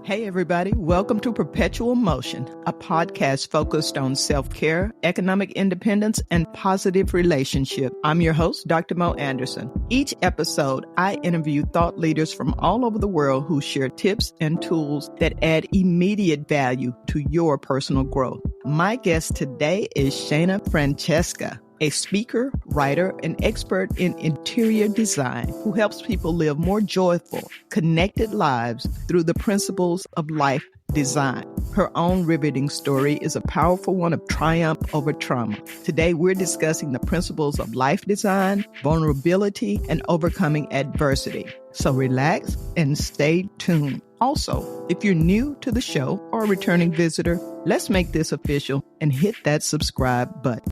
Hey, everybody. Welcome to Perpetual Motion, a podcast focused on self-care, economic independence, and positive relationship. I'm your host, Dr. Mo Anderson. Each episode, I interview thought leaders from all over the world who share tips and tools that add immediate value to your personal growth. My guest today is Shana Francesca, a speaker, writer, and expert in interior design who helps people live more joyful, connected lives through the principles of life design. Her own riveting story is a powerful one of triumph over trauma. Today, we're discussing the principles of life design, vulnerability, and overcoming adversity. So relax and stay tuned. Also, if you're new to the show or a returning visitor, let's make this official and hit that subscribe button.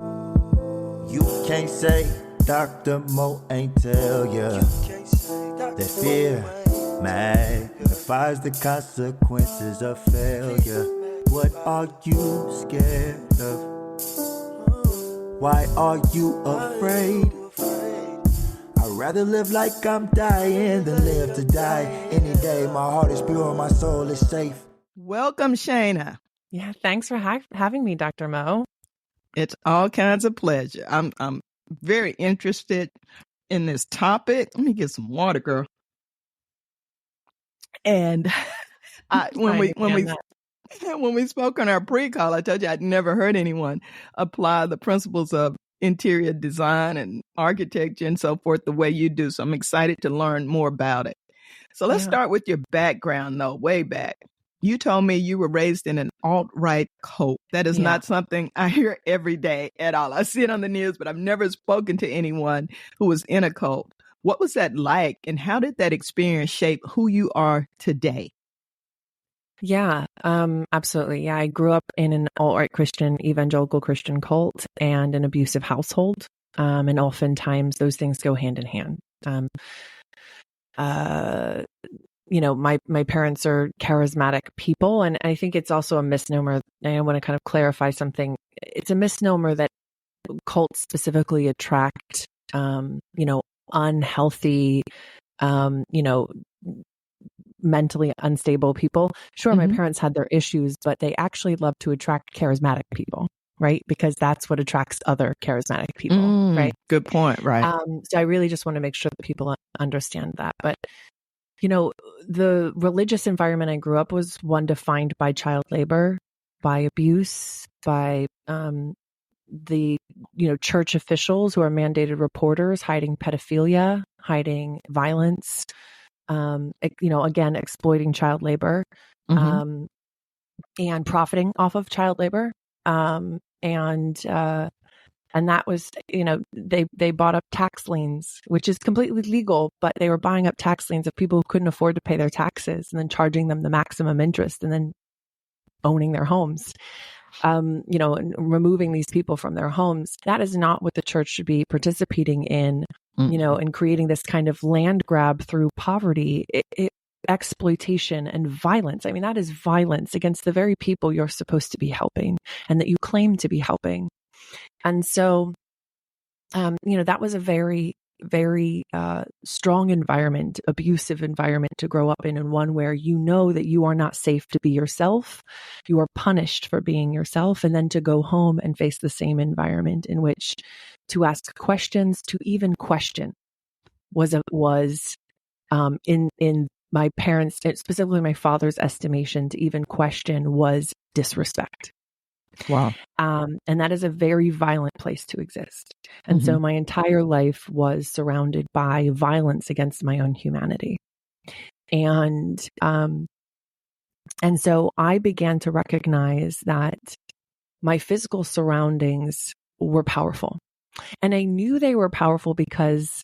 You can't say Dr. Mo ain't tell ya that fear magnifies the consequences of failure. What are you scared of? Why are you afraid? I'd rather live like I'm dying than live to die. Any day, my heart is pure, my soul is safe. Welcome, Shana. Yeah, thanks for having me, Dr. Mo. It's all kinds of pleasure. I'm very interested in this topic. Let me get some water, girl. And when we spoke on our pre-call, I told you I'd never heard anyone apply the principles of interior design and architecture and so forth the way you do. So I'm excited to learn more about it. So let's start with your background, though, way back. You told me you were raised in an alt-right cult. That is not something I hear every day at all. I see it on the news, but I've never spoken to anyone who was in a cult. What was that like, and how did that experience shape who you are today? Yeah, absolutely. Yeah, I grew up in an alt-right Christian, evangelical Christian cult and an abusive household. And oftentimes those things go hand in hand. My parents are charismatic people, and I think it's also a misnomer. I want to kind of clarify something. It's a misnomer that cults specifically attract, unhealthy, mentally unstable people. Sure, my parents had their issues, but they actually love to attract charismatic people, right? Because that's what attracts other charismatic people, right? Good point, right. So I really just want to make sure that people understand that. But the religious environment I grew up was one defined by child labor, by abuse, by the church officials who are mandated reporters hiding pedophilia, hiding violence, again, exploiting child labor, and profiting off of child labor. And that was, they bought up tax liens, which is completely legal, but they were buying up tax liens of people who couldn't afford to pay their taxes and then charging them the maximum interest and then owning their homes, and removing these people from their homes. That is not what the church should be participating in, and creating this kind of land grab through poverty, exploitation and violence. I mean, that is violence against the very people you're supposed to be helping and that you claim to be helping. And so, that was a very, very strong environment, abusive environment to grow up in, and one where you know that you are not safe to be yourself. You are punished for being yourself, and then to go home and face the same environment in which to ask questions, to even question, was in my parents, specifically my father's estimation, to even question was disrespect. Wow. And that is a very violent place to exist. And so my entire life was surrounded by violence against my own humanity. And so I began to recognize that my physical surroundings were powerful. And I knew they were powerful because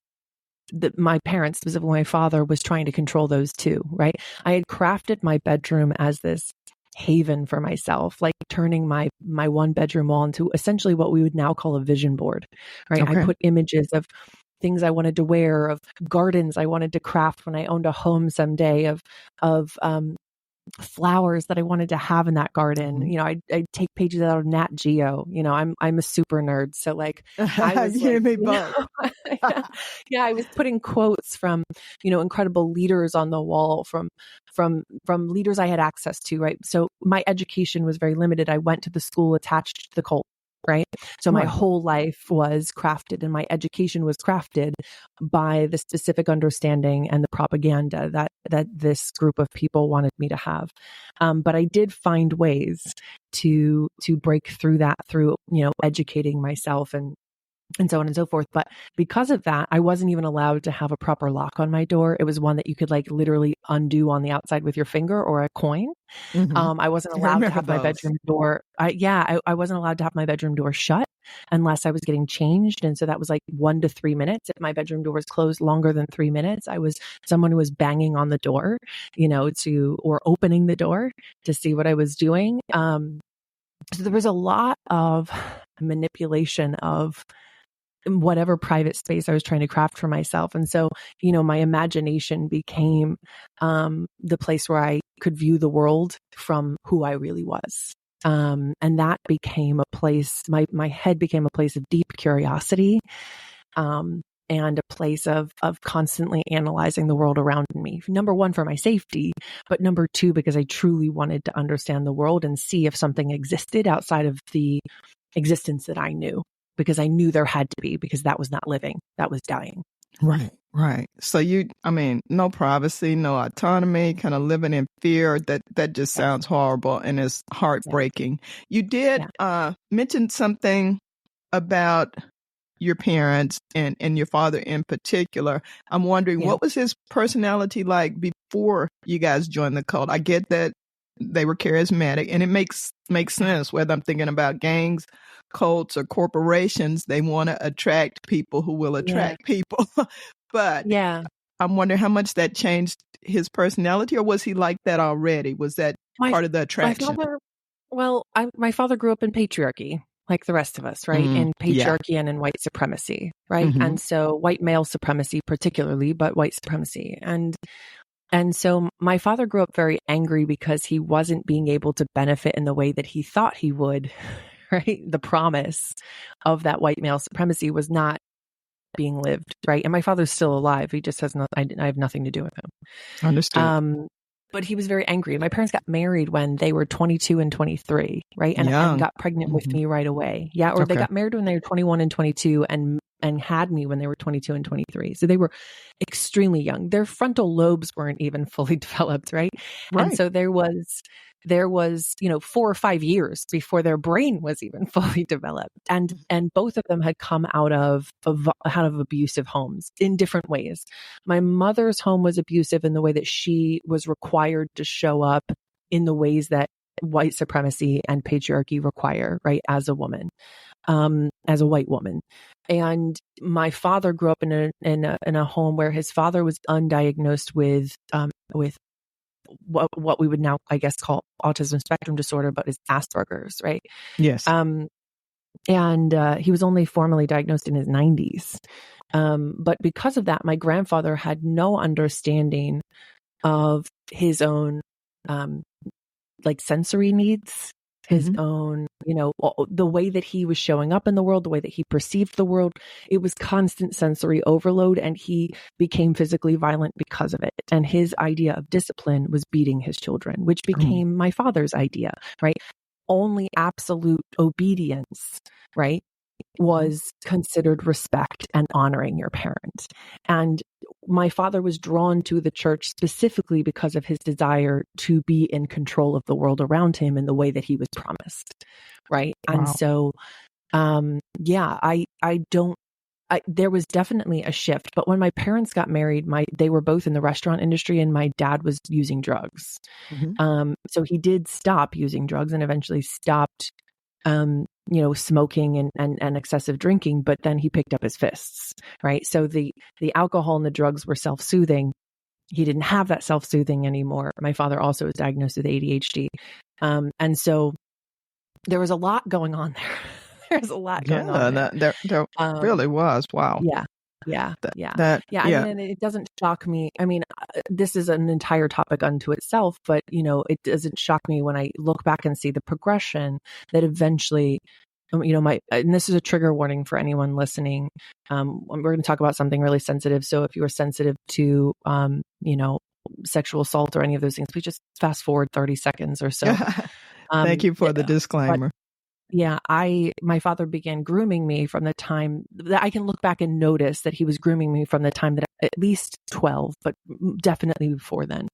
my parents, specifically my father, was trying to control those too, right? I had crafted my bedroom as this haven for myself, like turning my one bedroom wall into essentially what we would now call a vision board, right? Okay. I put images of things I wanted to wear, of gardens I wanted to craft when I owned a home someday, of flowers that I wanted to have in that garden. Mhm. You know, I'd take pages out of Nat Geo. You know, I'm a super nerd. So like I was You like, and me you both. know, yeah, I was putting quotes from, you know, incredible leaders on the wall from leaders I had access to, right? So my education was very limited. I went to the school attached to the cult. Right. So my Right. whole life was crafted and my education was crafted by the specific understanding and the propaganda that this group of people wanted me to have. But I did find ways to break through that through, you know, educating myself and so on and so forth. But because of that, I wasn't even allowed to have a proper lock on my door. It was one that you could like literally undo on the outside with your finger or a coin. Mhm. I wasn't I allowed to remember have my those. bedroom door. I wasn't allowed to have my bedroom door shut unless I was getting changed. And so that was like 1 to 3 minutes. If my bedroom door was closed longer than 3 minutes, I was someone who was banging on the door, you know, or opening the door to see what I was doing. So there was a lot of manipulation of whatever private space I was trying to craft for myself. And so, you know, my imagination became the place where I could view the world from who I really was. And that became a place, my head became a place of deep curiosity, and a place of constantly analyzing the world around me. Number one, for my safety, but number two, because I truly wanted to understand the world and see if something existed outside of the existence that I knew. Because I knew there had to be, because that was not living, that was dying. Right, right. So no privacy, no autonomy, kind of living in fear. That just sounds horrible and is heartbreaking. You did mention something about your parents and your father in particular. I'm wondering, what was his personality like before you guys joined the cult? I get that they were charismatic, and it makes sense. Whether I'm thinking about gangs, cults, or corporations, they want to attract people who will attract people. But I'm wondering how much that changed his personality, or was he like that already? Was that part of the attraction? My father grew up in patriarchy, like the rest of us, right? In patriarchy and in white supremacy, right? Mm-hmm. And so white male supremacy particularly, but white supremacy. And so my father grew up very angry because he wasn't being able to benefit in the way that he thought he would, right? The promise of that white male supremacy was not being lived, right? And my father's still alive. He just has I have nothing to do with him. Understood. But he was very angry. My parents got married when they were 22 and 23, right? And got pregnant with me right away. Yeah. Or they got married when they were 21 and 22 and had me when they were 22 and 23. So they were extremely young. Their frontal lobes weren't even fully developed, right? And so there was, 4 or 5 years before their brain was even fully developed. And both of them had come out of abusive homes in different ways. My mother's home was abusive in the way that she was required to show up in the ways that white supremacy and patriarchy require, right? As a woman, as a white woman. And my father grew up in a home where his father was undiagnosed with what we would now, I guess, call autism spectrum disorder, but is Asperger's, right? Yes. And he was only formally diagnosed in his 90s. But because of that, my grandfather had no understanding of his own, sensory needs, his own, the way that he was showing up in the world, the way that he perceived the world. It was constant sensory overload, and he became physically violent because of it. And his idea of discipline was beating his children, which became my father's idea, right? Only absolute obedience, right, was considered respect and honoring your parent. And my father was drawn to the church specifically because of his desire to be in control of the world around him in the way that he was promised, right? Wow. And so, there was definitely a shift. But when my parents got married, they were both in the restaurant industry, and my dad was using drugs. So he did stop using drugs and eventually stopped smoking and excessive drinking, but then he picked up his fists, right? So the alcohol and the drugs were self-soothing. He didn't have that self-soothing anymore. My father also was diagnosed with ADHD. And so there was a lot going on there. There's a lot going on there. There really was. Wow. Yeah. Yeah. I Yeah. mean, and it doesn't shock me. I mean, this is an entire topic unto itself, but it doesn't shock me when I look back and see the progression that eventually, and this is a trigger warning for anyone listening. We're going to talk about something really sensitive. So if you are sensitive to, sexual assault or any of those things, please just fast forward 30 seconds or so. Thank you for the disclaimer. Yeah, my father began grooming me from the time that I can look back and notice that he was grooming me from the time that at least 12, but definitely before then.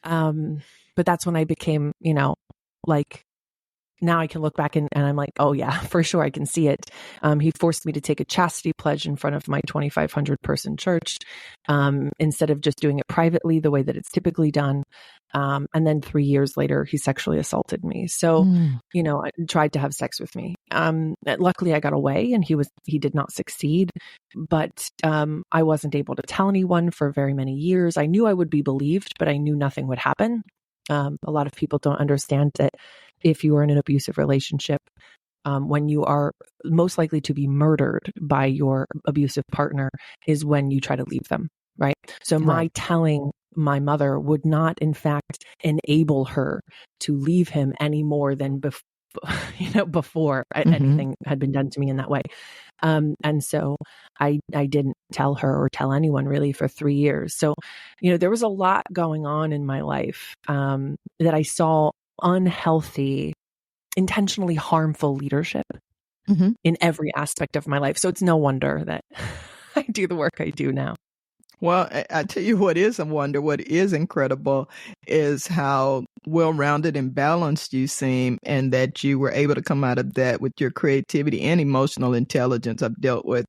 But that's when I became, like, now I can look back and I'm like, oh yeah, for sure, I can see it. He forced me to take a chastity pledge in front of my 2,500 person church, instead of just doing it privately the way that it's typically done. And then 3 years later, he sexually assaulted me. So, tried to have sex with me. Luckily I got away and he did not succeed, but, I wasn't able to tell anyone for very many years. I knew I would be believed, but I knew nothing would happen. A lot of people don't understand that if you are in an abusive relationship, when you are most likely to be murdered by your abusive partner is when you try to leave them, right? So my telling my mother would not, in fact, enable her to leave him any more than before anything had been done to me in that way. And so I didn't tell her or tell anyone really for 3 years. So, there was a lot going on in my life, that I saw unhealthy, intentionally harmful leadership in every aspect of my life. So it's no wonder that I do the work I do now. Well, I tell you what is a wonder, what is incredible is how well-rounded and balanced you seem, and that you were able to come out of that with your creativity and emotional intelligence. I've dealt with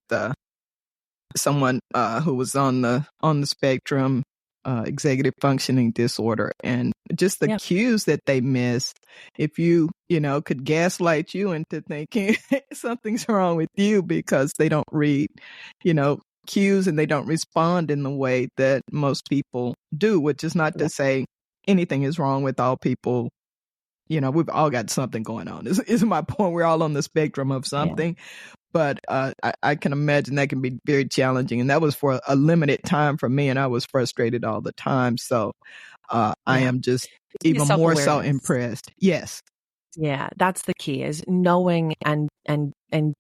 someone who was on the spectrum, executive functioning disorder, and just the cues that they miss. If you could gaslight you into thinking something's wrong with you because they don't read, cues, and they don't respond in the way that most people do, which is not to say anything is wrong with all people. We've all got something going on. Is my point. We're all on the spectrum of something. Yeah. But I can imagine that can be very challenging. And that was for a limited time for me, and I was frustrated all the time. So I am just even more so impressed. Yes. Yeah, that's the key, is knowing and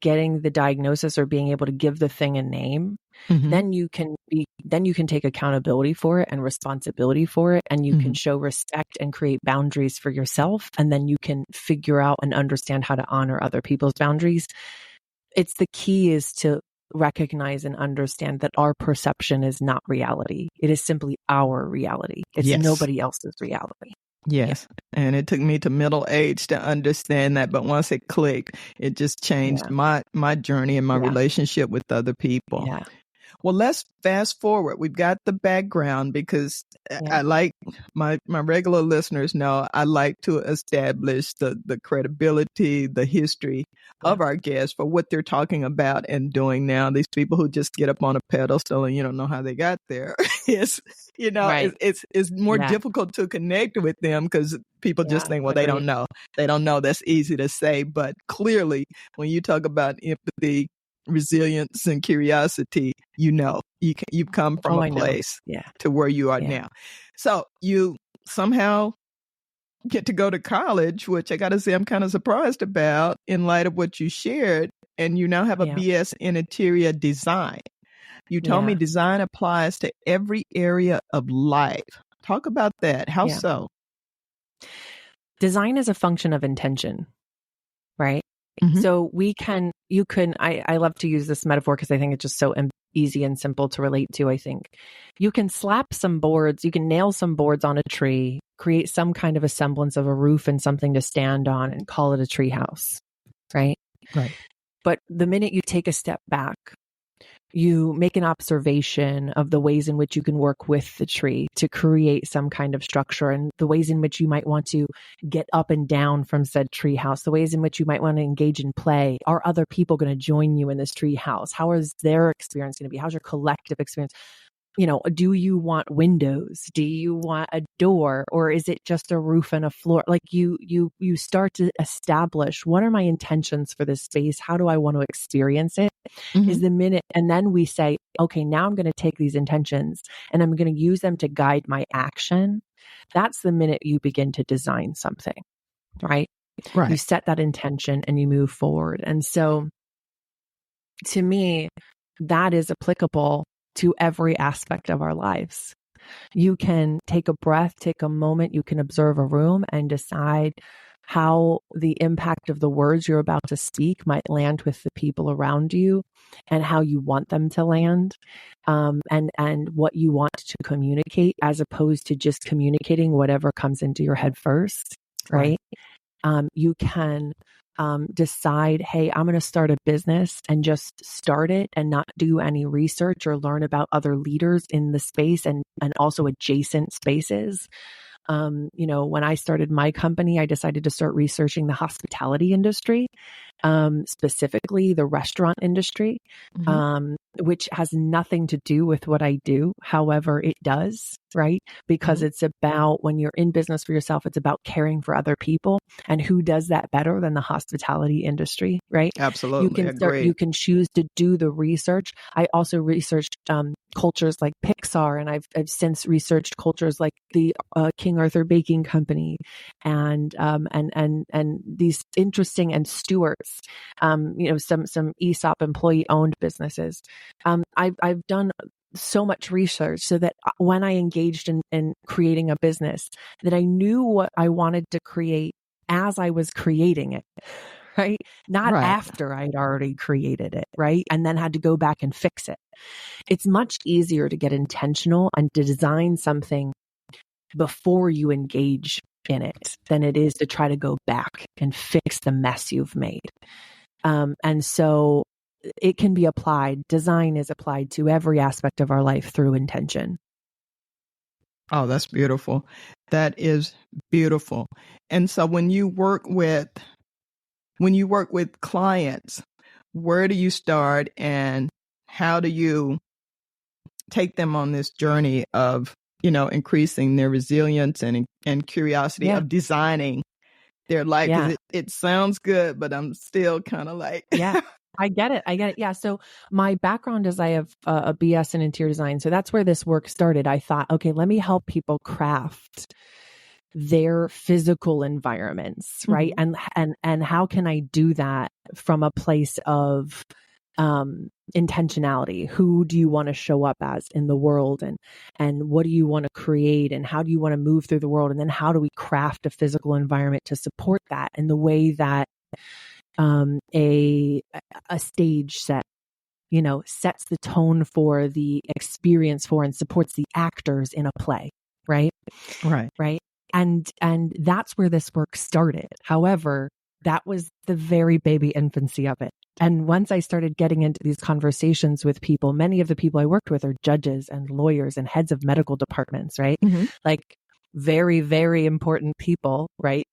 getting the diagnosis or being able to give the thing a name. Then you can take accountability for it and responsibility for it, and you can show respect and create boundaries for yourself, and then you can figure out and understand how to honor other people's boundaries. It's the key is to recognize and understand that our perception is not reality. It is simply our reality. It's nobody else's reality. Yes. Yeah. And it took me to middle age to understand that. But once it clicked, it just changed my journey and my relationship with other people. Yeah. Well, let's fast forward. We've got the background because I like my regular listeners know I like to establish the credibility, the history of our guests for what they're talking about and doing now. These people who just get up on a pedestal and you don't know how they got there. It's more difficult to connect with them because people just think, well, they don't know. They don't know. That's easy to say. But clearly, when you talk about empathy, resilience, and curiosity, you've come from a place to where you are now. So you somehow get to go to college, which I got to say I'm kind of surprised about in light of what you shared. And you now have a BS in interior design. You told me design applies to every area of life. Talk about that. How so? Design is a function of intention, right? So I love to use this metaphor because I think it's just so easy and simple to relate to. I think you can slap some boards, you can nail some boards on a tree, create some kind of a semblance of a roof and something to stand on and call it a tree house, right? Right. But the minute you take a step back, you make an observation of the ways in which you can work with the tree to create some kind of structure, and the ways in which you might want to get up and down from said tree house, the ways in which you might want to engage in play. Are other people going to join you in this tree house? How is their experience going to be? How's your collective experience? do you want windows? Do you want a door, or is it just a roof and a floor? Like you start to establish, what are my intentions for this space? How do I want to experience it? Mm-hmm. Is the minute, and then we say, okay, now I'm going to take these intentions and I'm going to use them to guide my action. That's the minute you begin to design something, right? Right. You set that intention and you move forward. And so to me, that is applicable to every aspect of our lives. You can take a breath, take a moment, you can observe a room and decide how the impact of the words you're about to speak might land with the people around you and how you want them to land, and what you want to communicate, as opposed to just communicating whatever comes into your head first, right? You can decide, hey, I'm going to start a business and just start it and not do any research or learn about other leaders in the space and also adjacent spaces. When I started my company, I decided to start researching the hospitality industry, specifically the restaurant industry, which has nothing to do with what I do. However, it does, right? Because it's about, when you're in business for yourself, it's about caring for other people. And who does that better than the hospitality industry, right? Absolutely. You can choose to do the research. I also researched cultures like Pixar, and I've since researched cultures like the King Arthur Baking Company, and these interesting, and Stewart's, some ESOP employee owned businesses. I've done so much research so that when I engaged in creating a business, that I knew what I wanted to create as I was creating it, right? Not after I'd already created it, right? And then had to go back and fix it. It's much easier to get intentional and to design something before you engage in it than it is to try to go back and fix the mess you've made. And so it can be applied. Design is applied to every aspect of our life through intention. Oh, that's beautiful. That is beautiful. And so when you work with clients, where do you start and how do you take them on this journey of, increasing their resilience and curiosity of designing their life? 'Cause it sounds good, but I'm still kind of like, yeah. I get it. Yeah. So my background is I have a BS in interior design. So that's where this work started. I thought, okay, let me help people craft their physical environments, right? And how can I do that from a place of intentionality? Who do you want to show up as in the world, and what do you want to create, and how do you want to move through the world? And then how do we craft a physical environment to support that in the way that a stage set, sets the tone for the experience for and supports the actors in a play, right? Right. And that's where this work started. However, that was the very baby infancy of it. And once I started getting into these conversations with people, many of the people I worked with are judges and lawyers and heads of medical departments, right? Like very, very important people, right?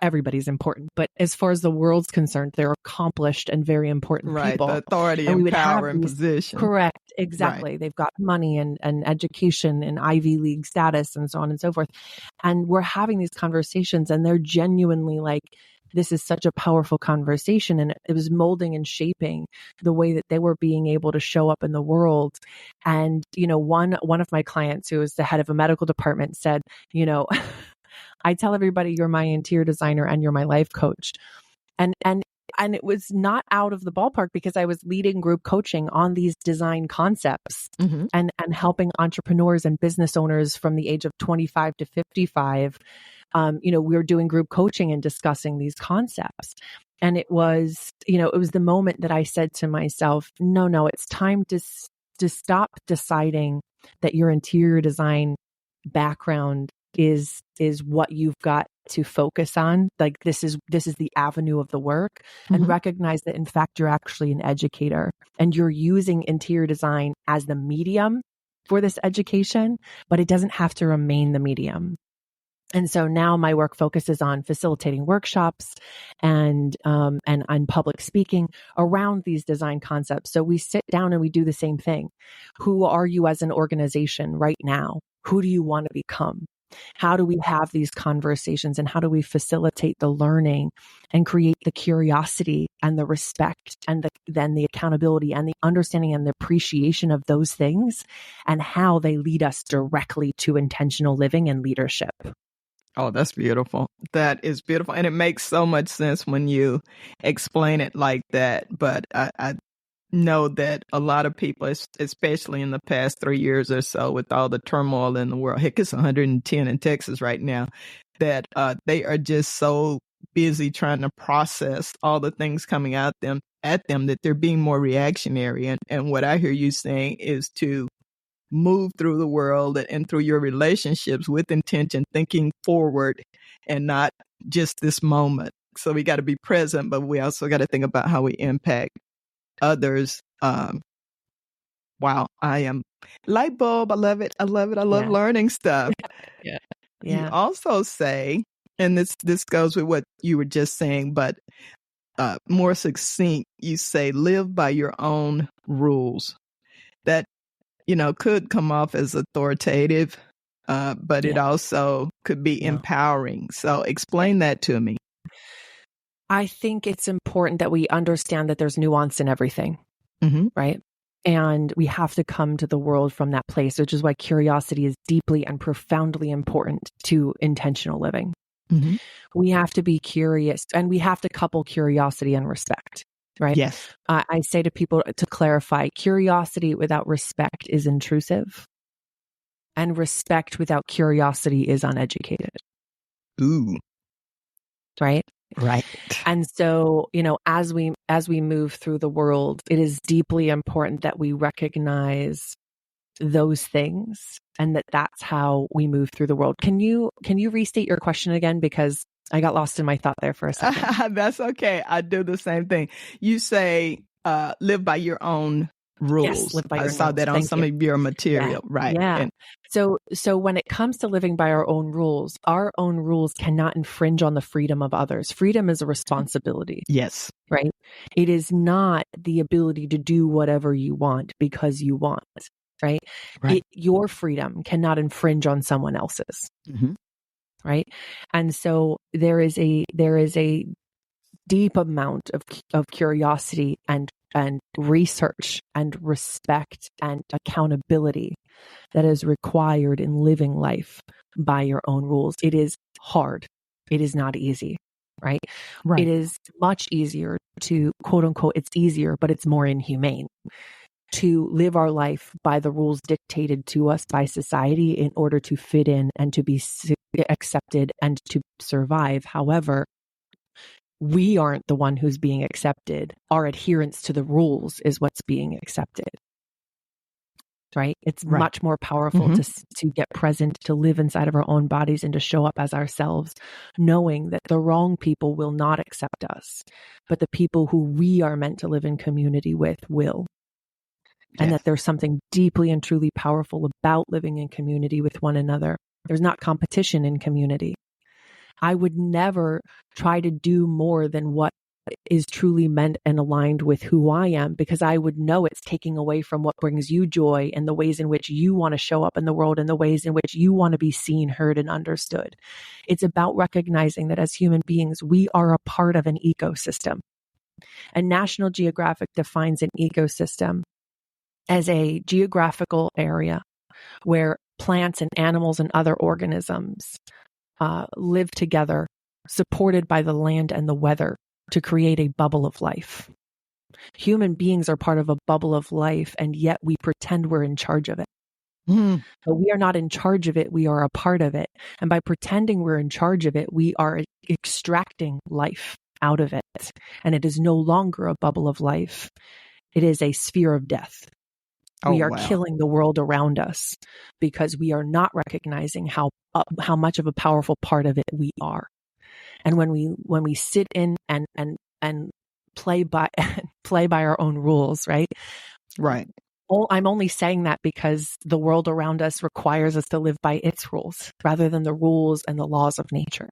Everybody's important, but as far as the world's concerned, they're accomplished and very important people. The authority and power and position. Correct. Exactly. Right. They've got money and education and Ivy League status and so on and so forth. And we're having these conversations and they're genuinely like, this is such a powerful conversation. And it was molding and shaping the way that they were being able to show up in the world. And, one of my clients who was the head of a medical department said, I tell everybody you're my interior designer and you're my life coach. And it was not out of the ballpark because I was leading group coaching on these design concepts and helping entrepreneurs and business owners from the age of 25 to 55. We were doing group coaching and discussing these concepts. And it was, it was the moment that I said to myself, no, it's time to stop deciding that your interior design background is what you've got to focus on. Like this is the avenue of the work, and recognize that in fact, you're actually an educator and you're using interior design as the medium for this education, but it doesn't have to remain the medium. And so now my work focuses on facilitating workshops and on public speaking around these design concepts. So we sit down and we do the same thing. Who are you as an organization right now? Who do you want to become? How do we have these conversations, and how do we facilitate the learning and create the curiosity and the respect and then the accountability and the understanding and the appreciation of those things, and how they lead us directly to intentional living and leadership? Oh, that's beautiful. That is beautiful. And it makes so much sense when you explain it like that. But I know that a lot of people, especially in the past 3 years or so, with all the turmoil in the world, heck, it's 110 in Texas right now, that they are just so busy trying to process all the things coming at them that they're being more reactionary. And what I hear you saying is to move through the world and through your relationships with intention, thinking forward and not just this moment. So we got to be present, but we also got to think about how we impact others. Wow, I am light bulb. I love it. I love it. I love learning stuff. Yeah. You also say, and this goes with what you were just saying, but more succinct, you say, live by your own rules. That, could come off as authoritative, but it also could be empowering. So explain that to me. I think it's important that we understand that there's nuance in everything, right? And we have to come to the world from that place, which is why curiosity is deeply and profoundly important to intentional living. We have to be curious, and we have to couple curiosity and respect, right? Yes. I say to people, to clarify, curiosity without respect is intrusive, and respect without curiosity is uneducated. Ooh. Right? Right. And so, as we move through the world, it is deeply important that we recognize those things, and that's how we move through the world. Can you restate your question again? Because I got lost in my thought there for a second. That's okay. I do the same thing. You say, live by your own rules. Yes, live by your I saw rules. that on Thank some you. of your material. Right. Yeah. And So when it comes to living by our own rules cannot infringe on the freedom of others. Freedom is a responsibility. yes. Right? It is not the ability to do whatever you want because you want, right? Your freedom cannot infringe on someone else's. Right? And so there is a deep amount of curiosity and research and respect and accountability that is required in living life by your own rules. It is hard. It is not easy, right? It is much easier to, quote unquote, it's easier, but it's more inhumane to live our life by the rules dictated to us by society in order to fit in and to be accepted and to survive. However, we aren't the one who's being accepted. Our adherence to the rules is what's being accepted. Right? It's much more powerful to get present, to live inside of our own bodies and to show up as ourselves, knowing that the wrong people will not accept us, but the people who we are meant to live in community with will. And that there's something deeply and truly powerful about living in community with one another. There's not competition in community. I would never try to do more than what is truly meant and aligned with who I am, because I would know it's taking away from what brings you joy and the ways in which you want to show up in the world and the ways in which you want to be seen, heard, and understood. It's about recognizing that as human beings, we are a part of an ecosystem. And National Geographic defines an ecosystem as a geographical area where plants and animals and other organisms live together, supported by the land and the weather to create a bubble of life. Human beings are part of a bubble of life, and yet we pretend we're in charge of it. But we are not in charge of it. We are a part of it. And by pretending we're in charge of it, we are extracting life out of it. And it is no longer a bubble of life. It is a sphere of death. We are killing the world around us because we are not recognizing how much of a powerful part of it we are. And when we sit in and play by our own rules, right? I'm only saying that because the world around us requires us to live by its rules rather than the rules and the laws of nature.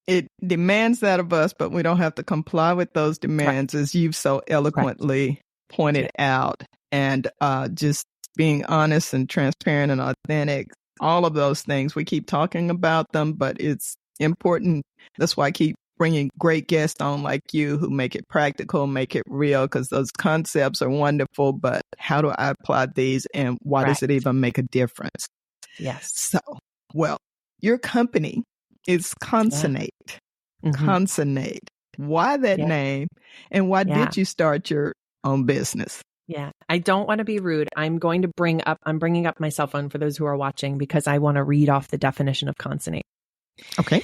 It demands that of us, but we don't have to comply with those demands, as you've so eloquently pointed out. And just being honest and transparent and authentic, all of those things, we keep talking about them, but it's important. That's why I keep bringing great guests on like you who make it practical, make it real, because those concepts are wonderful, but how do I apply these and why does it even make a difference? Yes. So, well, your company is Concinnate. Concinnate. Why that name? And why did you start your own business? Yeah, I don't want to be rude. I'm bringing up my cell phone for those who are watching because I want to read off the definition of consonate. Okay.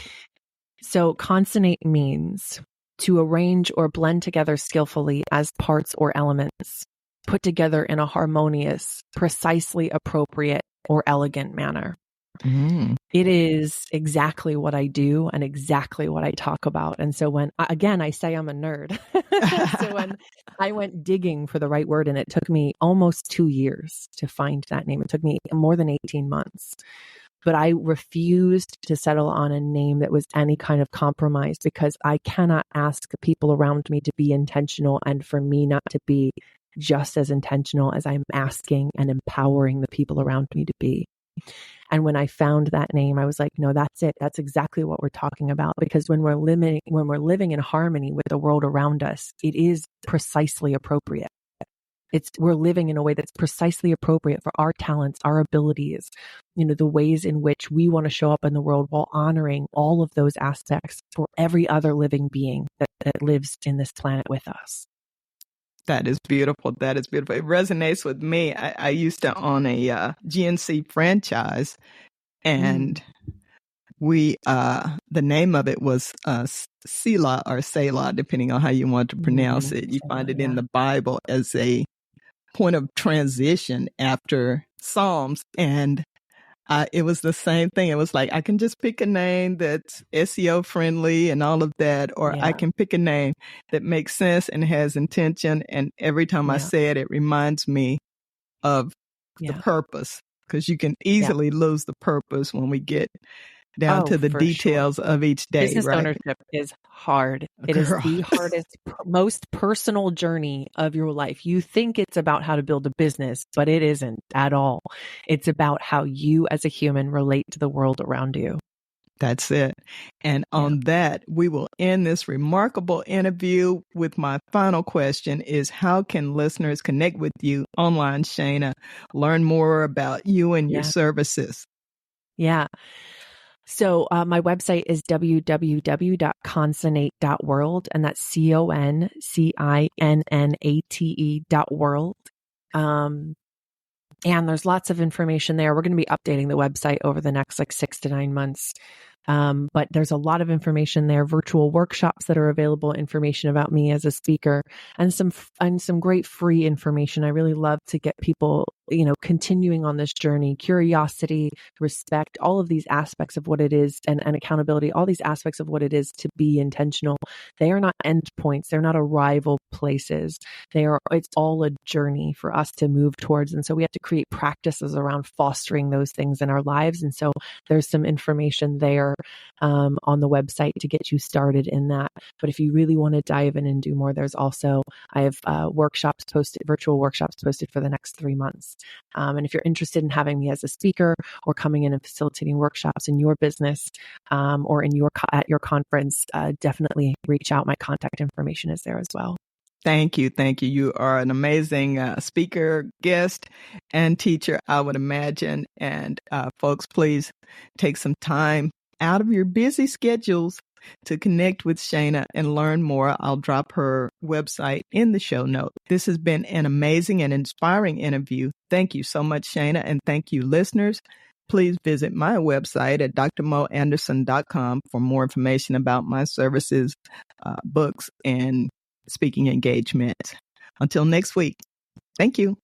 So consonate means to arrange or blend together skillfully as parts or elements, put together in a harmonious, precisely appropriate, or elegant manner. It is exactly what I do and exactly what I talk about. And so when, again, I say I'm a nerd. So when I went digging for the right word, and it took me almost 2 years to find that name. It took me more than 18 months. But I refused to settle on a name that was any kind of compromise because I cannot ask the people around me to be intentional and for me not to be just as intentional as I'm asking and empowering the people around me to be. And when I found that name, I was like, no, that's it. That's exactly what we're talking about. Because when we're living in harmony with the world around us, it is precisely appropriate. We're living in a way that's precisely appropriate for our talents, our abilities, the ways in which we want to show up in the world while honoring all of those aspects for every other living being that lives in this planet with us. That is beautiful. That is beautiful. It resonates with me. I used to own a GNC franchise, and the name of it was Selah or Selah, depending on how you want to pronounce it. You find it in the Bible as a point of transition after Psalms, and it was the same thing. It was like, I can just pick a name that's SEO friendly and all of that, or I can pick a name that makes sense and has intention. And every time I say it, it reminds me of the purpose, because you can easily lose the purpose when we get down to the details of each day. Business ownership is hard. It is the hardest, most personal journey of your life. You think it's about how to build a business, but it isn't at all. It's about how you as a human relate to the world around you. That's it. And on that, we will end this remarkable interview with my final question is, how can listeners connect with you online, Shana, learn more about you and your services? Yeah. So my website is www.concinnate.world, and that's CONCINNATE.world. And there's lots of information there. We're going to be updating the website over the next 6 to 9 months. But there's a lot of information there, virtual workshops that are available, information about me as a speaker, and some great free information. I really love to get people, continuing on this journey, curiosity, respect, all of these aspects of what it is, and accountability, all these aspects of what it is to be intentional. They are not endpoints. They're not arrival places. It's all a journey for us to move towards. And so we have to create practices around fostering those things in our lives. And so there's some information there on the website to get you started in that. But if you really want to dive in and do more, I have virtual workshops posted for the next 3 months. And if you're interested in having me as a speaker or coming in and facilitating workshops in your business or at your conference, definitely reach out. My contact information is there as well. Thank you. Thank you. You are an amazing speaker, guest, and teacher, I would imagine. And folks, please take some time out of your busy schedules to connect with Shana and learn more. I'll drop her website in the show note. This has been an amazing and inspiring interview. Thank you so much, Shana, and thank you, listeners. Please visit my website at drmoanderson.com for more information about my services, books, and speaking engagements. Until next week, thank you.